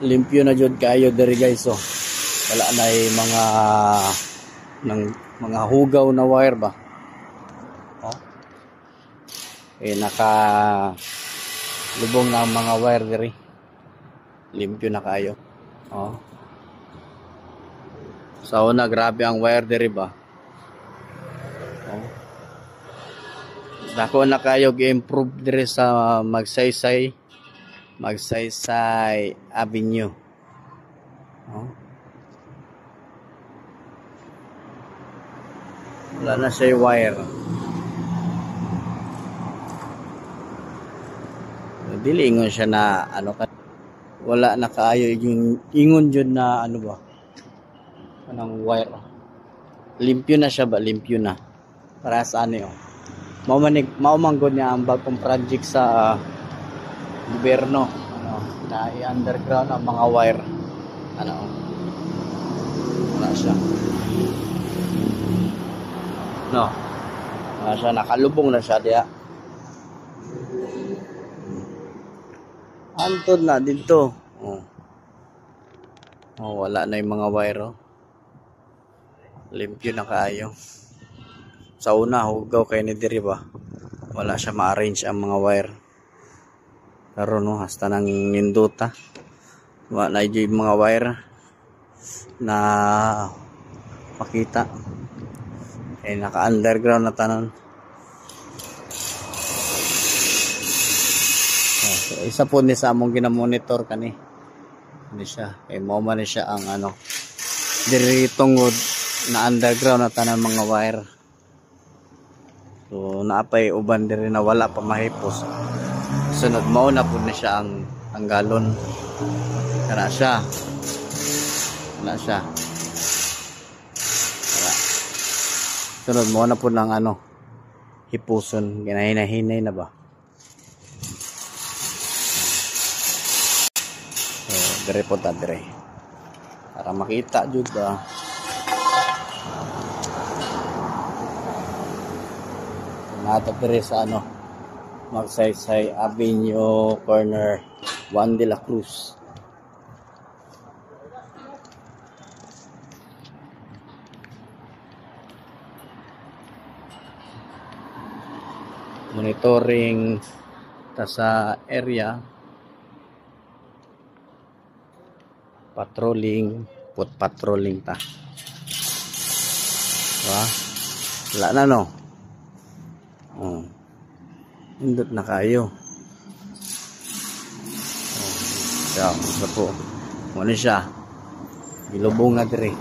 limpyo na jud kayo diri guys. So wala na mga mga hugaw na wire ba. Naka lubong na ang mga wire diri. Limpyo na kayo. Sa una grabe ang wire diri ba. Dako na kayo gi-improve diri sa Magsaysay Avenue. Wala na siya wire. Dili ingon siya na wala na kaayo yung ingon jud na ba anong wire. Limpyo na siya ba, limpyo na para sa maumang niya ang bagong project sa gobyerno na i-underground ang mga wire. Wala siya wala siya, nakalubong na siya diya. Antod na dito. Wala na yung mga wire. Limpyo na kaayo. Sa una hugaw kay ni diri ba. Wala siya ma-arrange ang mga wire. Pero hasta nang ninduta. Wala na yung mga wire na makita. Naka-underground na tanan. Isa po ni sa among ginamonitor kani. Hindi siya. Mo man siya ang diri tungod na underground na tanan mga wire. So naapay uban diri na wala pa mahipos. Sunod mao na pud na siya ang galon. Kana siya. Wala siya. Sunod mo na pud ng hipuson, ginahinay-hinay na ba. Dire po ta dire para makita jud ba. Natap dire sa Magsaysay Avenue corner Juan de la Cruz. Monitoring ta sa area. Patrolling ta. Wala na Indot na kayo. Siya po. Ano siya? Bilubong na diri.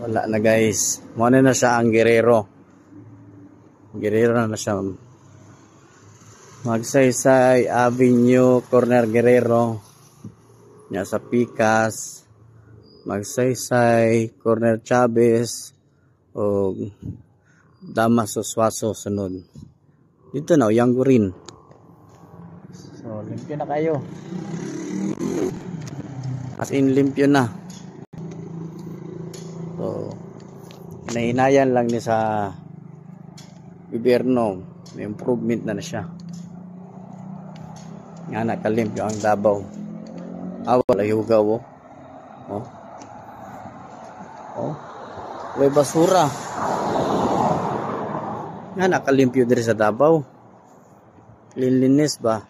Wala na guys. Muna na siya ang Guerrero. Guerrero na siya. Magsaysay Avenue corner Guerrero nya sa Picas, Magsaysay corner Chavez o Damaso Suaso sunod. Dito na Yang Gurin. So limpyo na kayo. As in limpyo na. So hinahinayan lang ni sa gobyerno, may improvement na siya. Nga nakalimpyo ang Davao. Wala hugaw may basura. Nga nakalimpyo diri sa Davao. Linlinis ba?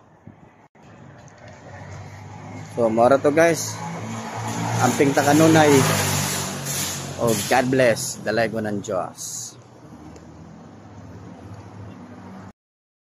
So mara to guys. Amping ta kanunay. God bless. Dalay ko ng Diyos.